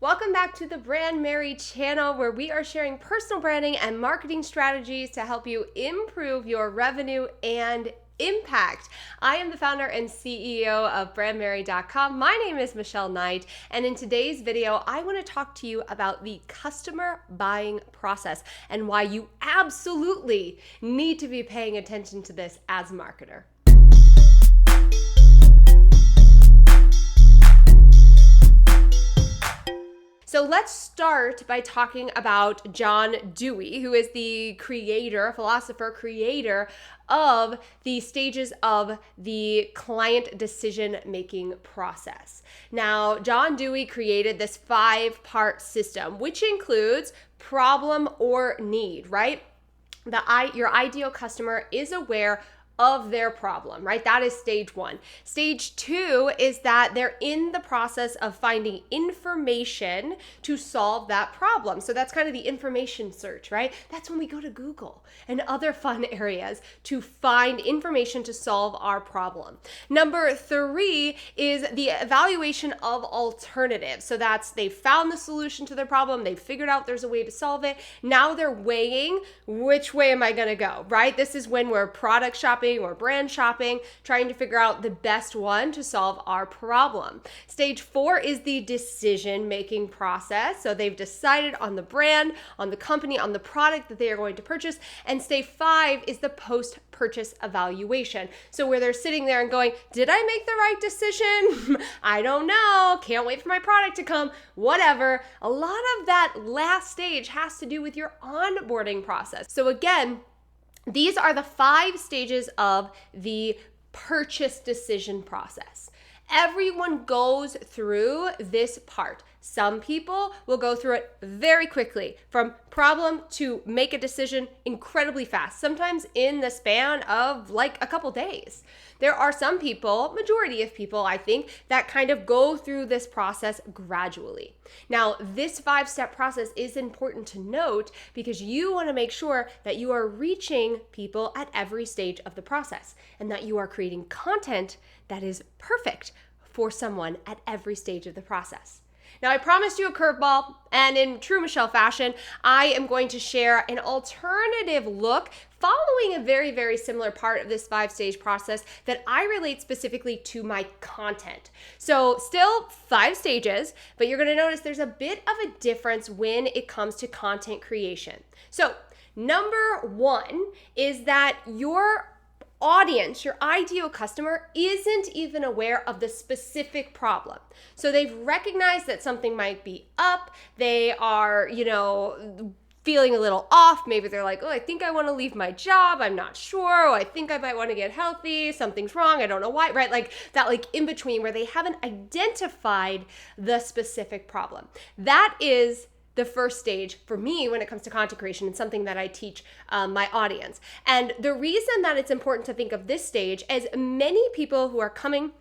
Welcome back to the Brandmerry channel, where we are sharing personal branding and marketing strategies to help you improve your revenue and impact. I am the founder and CEO of Brandmerry.com. My name is Michelle Knight, and in today's video, I want to talk to you about the customer buying process and why you absolutely need to be paying attention to this as a marketer. So let's start by talking about John Dewey, who is the creator of the stages of the client decision-making process. Now, John Dewey created this 5-part system, which includes problem or need, right? Your ideal customer is aware of their problem, right? That is stage 1. Stage 2 is that they're in the process of finding information to solve that problem. So that's kind of the information search, right? That's when we go to Google and other fun areas to find information to solve our problem. Number 3 is the evaluation of alternatives. So that's they've found the solution to their problem. They've figured out there's a way to solve it. Now they're weighing which way am I going to go, right? This is when we're product shopping or brand shopping, trying to figure out the best one to solve our problem. Stage 4 is the decision-making process. So they've decided on the brand, on the company, on the product that they are going to purchase. And stage 5 is the post-purchase evaluation. So where they're sitting there and going, did I make the right decision? I don't know. Can't wait for my product to come. Whatever. A lot of that last stage has to do with your onboarding process. So again, these are the 5 stages of the purchase decision process. Everyone goes through this part. Some people will go through it very quickly, from problem to make a decision incredibly fast, sometimes in the span of like a couple days. There are some people, majority of people, I think, that kind of go through this process gradually. Now, this 5-step process is important to note because you want to make sure that you are reaching people at every stage of the process and that you are creating content that is perfect for someone at every stage of the process. Now, I promised you a curveball, and in true Michelle fashion, I am going to share an alternative look following a very, very similar part of this 5-stage process that I relate specifically to my content. So still 5 stages, but you're going to notice there's a bit of a difference when it comes to content creation. So number 1 is that your audience, your ideal customer, isn't even aware of the specific problem. So they've recognized that something might be up. They are, feeling a little off. Maybe they're like, oh, I think I want to leave my job. I'm not sure. Oh, I think I might want to get healthy. Something's wrong. I don't know why, right? Like that, like in between where they haven't identified the specific problem. That is the first stage for me when it comes to content creation and something that I teach my audience. And the reason that it's important to think of this stage is many people who are coming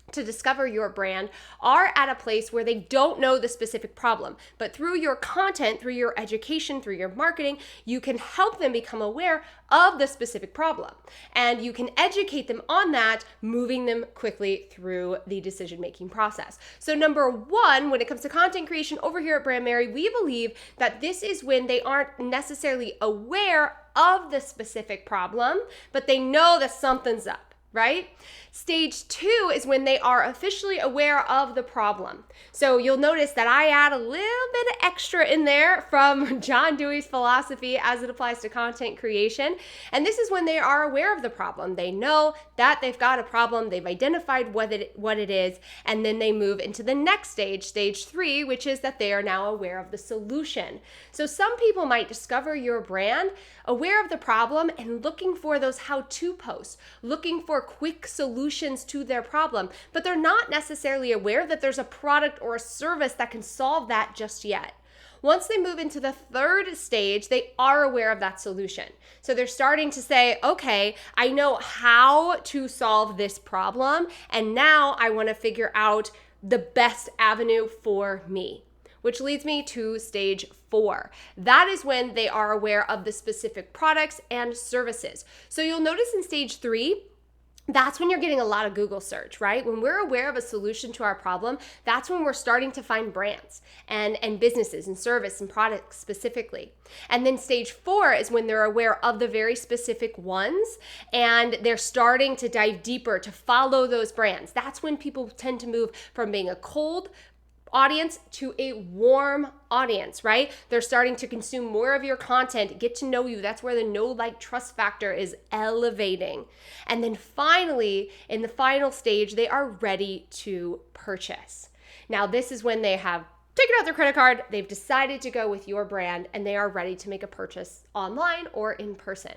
to discover your brand are at a place where they don't know the specific problem. But through your content, through your education, through your marketing, you can help them become aware of the specific problem. And you can educate them on that, moving them quickly through the decision-making process. So number 1, when it comes to content creation over here at Brandmerry, we believe that this is when they aren't necessarily aware of the specific problem, but they know that something's up. Right? Stage 2 is when they are officially aware of the problem. So you'll notice that I add a little bit of extra in there from John Dewey's philosophy as it applies to content creation. And this is when they are aware of the problem. They know that they've got a problem, they've identified what it is, and then they move into the next stage, stage 3, which is that they are now aware of the solution. So some people might discover your brand aware of the problem and looking for those how-to posts, looking for quick solutions to their problem, but they're not necessarily aware that there's a product or a service that can solve that just yet. Once they move into the 3rd stage, they are aware of that solution. So they're starting to say, okay, I know how to solve this problem, and now I want to figure out the best avenue for me. Which leads me to stage 4. That is when they are aware of the specific products and services. So you'll notice in stage 3, that's when you're getting a lot of Google search, right? When we're aware of a solution to our problem, that's when we're starting to find brands and businesses and service and products specifically. And then stage 4 is when they're aware of the very specific ones and they're starting to dive deeper to follow those brands. That's when people tend to move from being a cold audience to a warm audience, right? They're starting to consume more of your content, get to know you. That's where the know, like, trust factor is elevating. And then finally, in the final stage, they are ready to purchase. Now, this is when they have taken out their credit card, they've decided to go with your brand, and they are ready to make a purchase online or in person.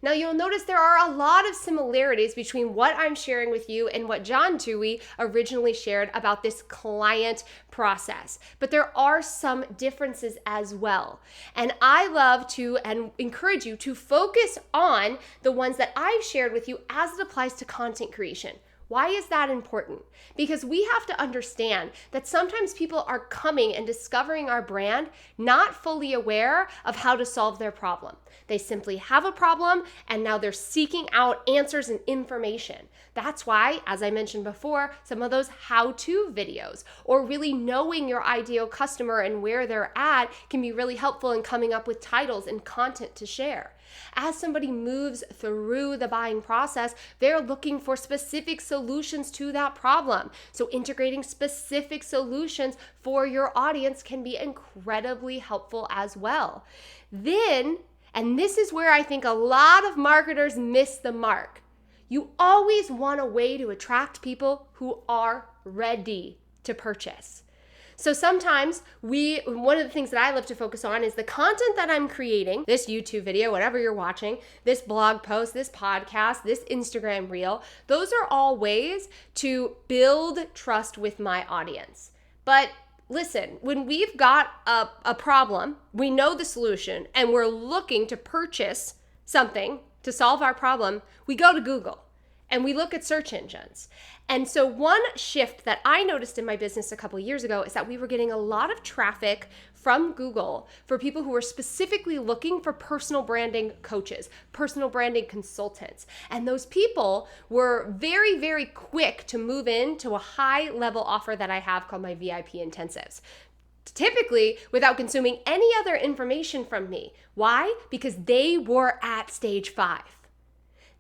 Now, you'll notice there are a lot of similarities between what I'm sharing with you and what John Dewey originally shared about this client process, but there are some differences as well. And I love to and encourage you to focus on the ones that I've shared with you as it applies to content creation. Why is that important? Because we have to understand that sometimes people are coming and discovering our brand not fully aware of how to solve their problem. They simply have a problem and now they're seeking out answers and information. That's why, as I mentioned before, some of those how-to videos or really knowing your ideal customer and where they're at can be really helpful in coming up with titles and content to share. As somebody moves through the buying process, they're looking for specific solutions to that problem. So integrating specific solutions for your audience can be incredibly helpful as well. Then, and this is where I think a lot of marketers miss the mark, you always want a way to attract people who are ready to purchase. So sometimes one of the things that I love to focus on is the content that I'm creating, this YouTube video, whatever you're watching, this blog post, this podcast, this Instagram reel. Those are all ways to build trust with my audience. But listen, when we've got a problem, we know the solution, and we're looking to purchase something to solve our problem, we go to Google and we look at search engines. And so one shift that I noticed in my business a couple years ago is that we were getting a lot of traffic from Google for people who were specifically looking for personal branding coaches, personal branding consultants. And those people were very, very quick to move into a high level offer that I have called my VIP intensives. Typically without consuming any other information from me. Why? Because they were at stage 5.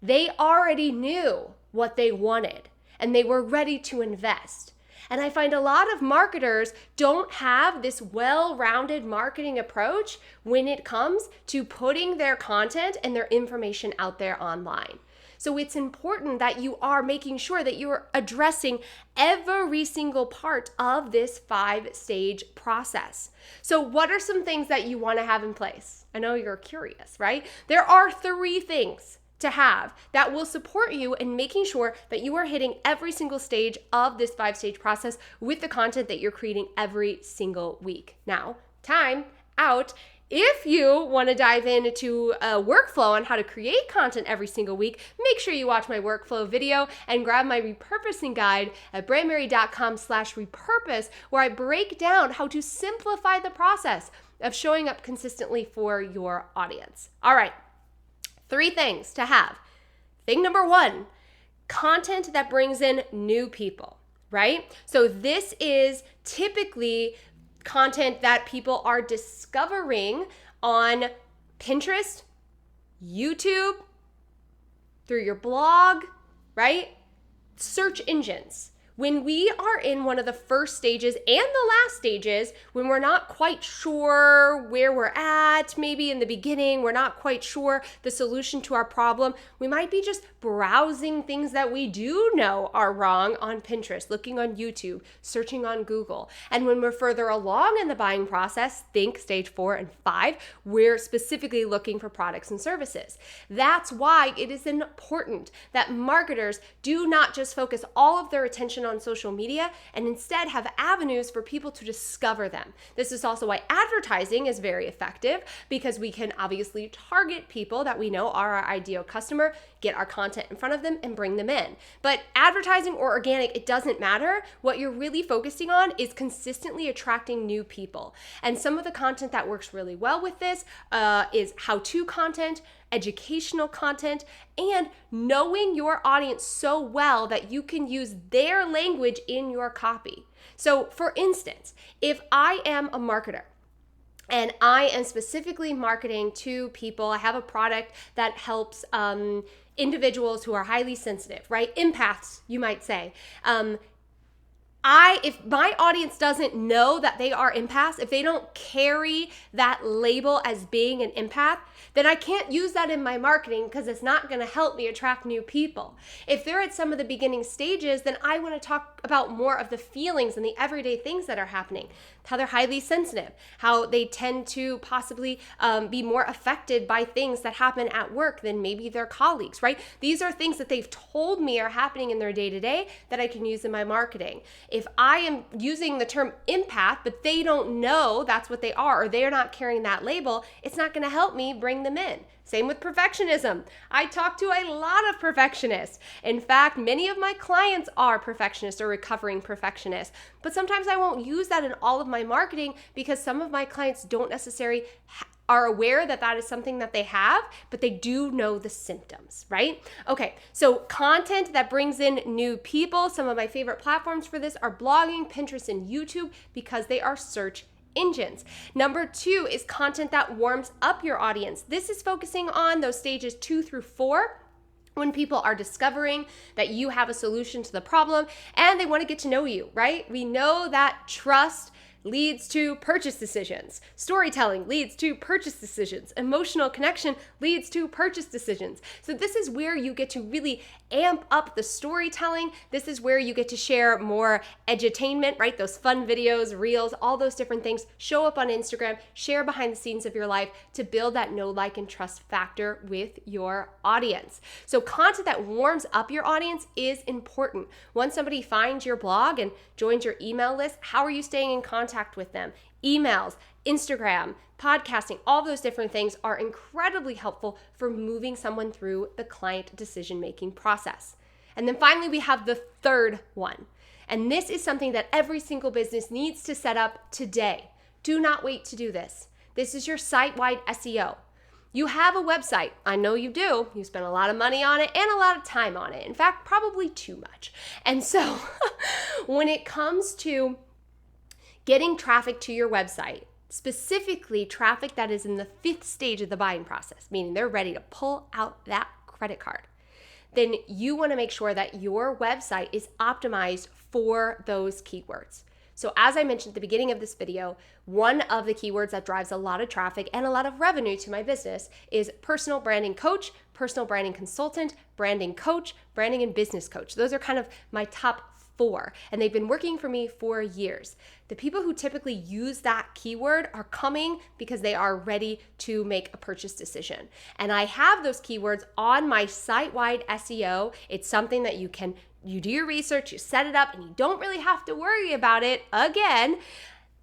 They already knew what they wanted and they were ready to invest. And I find a lot of marketers don't have this well-rounded marketing approach when it comes to putting their content and their information out there online. So it's important that you are making sure that you are addressing every single part of this 5-stage process. So what are some things that you want to have in place? I know you're curious, right? There are 3 things to have that will support you in making sure that you are hitting every single stage of this 5-stage process with the content that you're creating every single week. Now, time out. If you want to dive into a workflow on how to create content every single week, make sure you watch my workflow video and grab my repurposing guide at brandmerry.com/repurpose, where I break down how to simplify the process of showing up consistently for your audience. All right. 3 things to have. Thing number 1, content that brings in new people, right? So this is typically content that people are discovering on Pinterest, YouTube, through your blog, right? Search engines. When we are in one of the first stages and the last stages, when we're not quite sure where we're at, maybe in the beginning, we're not quite sure the solution to our problem, we might be just browsing things that we do know are wrong on Pinterest, looking on YouTube, searching on Google. And when we're further along in the buying process, think stage 4 and 5, we're specifically looking for products and services. That's why it is important that marketers do not just focus all of their attention on social media and instead have avenues for people to discover them. This is also why advertising is very effective, because we can obviously target people that we know are our ideal customer, get our content in front of them and bring them in. But advertising or organic, it doesn't matter. What you're really focusing on is consistently attracting new people. And some of the content that works really well with this is how-to content educational content, and knowing your audience so well that you can use their language in your copy. So for instance, if I am a marketer, and I am specifically marketing to people, I have a product that helps individuals who are highly sensitive, right? Empaths, you might say. If my audience doesn't know that they are empaths, if they don't carry that label as being an empath, then I can't use that in my marketing because it's not going to help me attract new people. If they're at some of the beginning stages, then I want to talk about more of the feelings and the everyday things that are happening, how they're highly sensitive, how they tend to possibly be more affected by things that happen at work than maybe their colleagues, right? These are things that they've told me are happening in their day-to-day that I can use in my marketing. If I am using the term empath, but they don't know that's what they are, or they're not carrying that label, it's not going to help me bring them in. Same with perfectionism. I talk to a lot of perfectionists. In fact, many of my clients are perfectionists or recovering perfectionists, but sometimes I won't use that in all of my marketing because some of my clients don't necessarily are aware that that is something that they have, but they do know the symptoms, right? Okay, so content that brings in new people. Some of my favorite platforms for this are blogging, Pinterest, and YouTube because they are search engines. Number 2 is content that warms up your audience. This is focusing on those stages 2 through 4. When people are discovering that you have a solution to the problem and they want to get to know you, right? We know that trust leads to purchase decisions. Storytelling leads to purchase decisions. Emotional connection leads to purchase decisions. So this is where you get to really amp up the storytelling. This is where you get to share more edutainment, right? Those fun videos, reels, all those different things. Show up on Instagram, share behind the scenes of your life to build that know, like, and trust factor with your audience. So content that warms up your audience is important. Once somebody finds your blog and joins your email list, how are you staying in contact with them? Emails, Instagram, podcasting, all those different things are incredibly helpful for moving someone through the client decision-making process. And then finally, we have the third one. And this is something that every single business needs to set up today. Do not wait to do this. This is your site-wide SEO. You have a website. I know you do. You spend a lot of money on it and a lot of time on it. In fact, probably too much. And so when it comes to getting traffic to your website, specifically traffic that is in the 5th stage of the buying process, meaning they're ready to pull out that credit card, then you want to make sure that your website is optimized for those keywords. So as I mentioned at the beginning of this video, one of the keywords that drives a lot of traffic and a lot of revenue to my business is personal branding coach, personal branding consultant, branding coach, branding and business coach. Those are kind of my top 4, and they've been working for me for years. The people who typically use that keyword are coming because they are ready to make a purchase decision. And I have those keywords on my site-wide SEO. It's something that you do your research, you set it up, and you don't really have to worry about it again.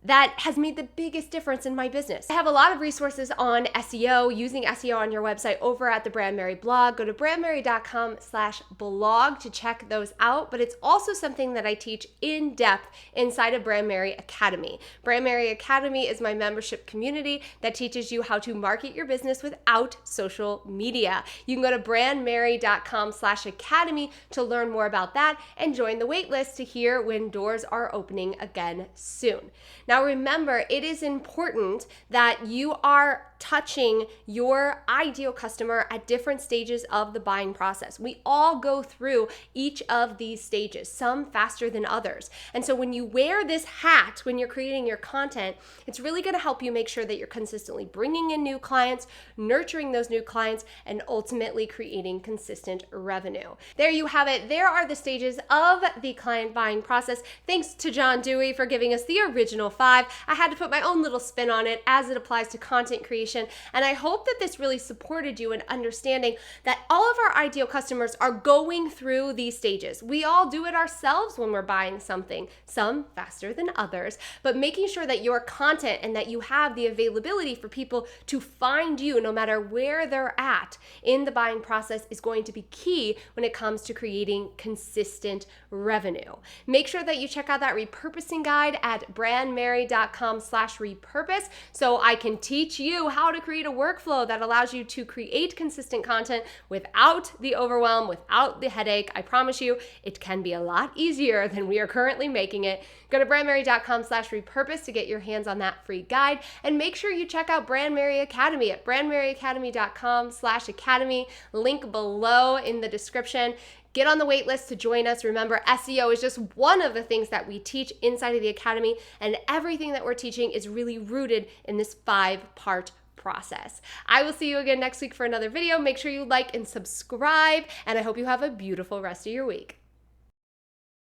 That has made the biggest difference in my business. I have a lot of resources on SEO, using SEO on your website over at the Brandmerry blog. Go to brandmerry.com/blog to check those out, but it's also something that I teach in depth inside of Brandmerry Academy. Brandmerry Academy is my membership community that teaches you how to market your business without social media. You can go to brandmerry.com/academy to learn more about that and join the waitlist to hear when doors are opening again soon. Now remember, it is important that you are touching your ideal customer at different stages of the buying process. We all go through each of these stages, some faster than others. And so when you wear this hat, when you're creating your content, it's really going to help you make sure that you're consistently bringing in new clients, nurturing those new clients, and ultimately creating consistent revenue. There you have it. There are the stages of the client buying process. Thanks to John Dewey for giving us the original 5. I had to put my own little spin on it as it applies to content creation. And I hope that this really supported you in understanding that all of our ideal customers are going through these stages. We all do it ourselves when we're buying something, some faster than others, but making sure that your content and that you have the availability for people to find you no matter where they're at in the buying process is going to be key when it comes to creating consistent revenue. Make sure that you check out that repurposing guide at brandmerry.com/repurpose so I can teach you how how to create a workflow that allows you to create consistent content without the overwhelm, without the headache. I promise you, it can be a lot easier than we are currently making it. Go to brandmerry.com/repurpose to get your hands on that free guide. And make sure you check out Brandmerry Academy at brandmerryacademy.com/academy. Link below in the description. Get on the wait list to join us. Remember, SEO is just one of the things that we teach inside of the Academy, and everything that we're teaching is really rooted in this 5-part process. I will see you again next week for another video. Make sure you like and subscribe, and I hope you have a beautiful rest of your week.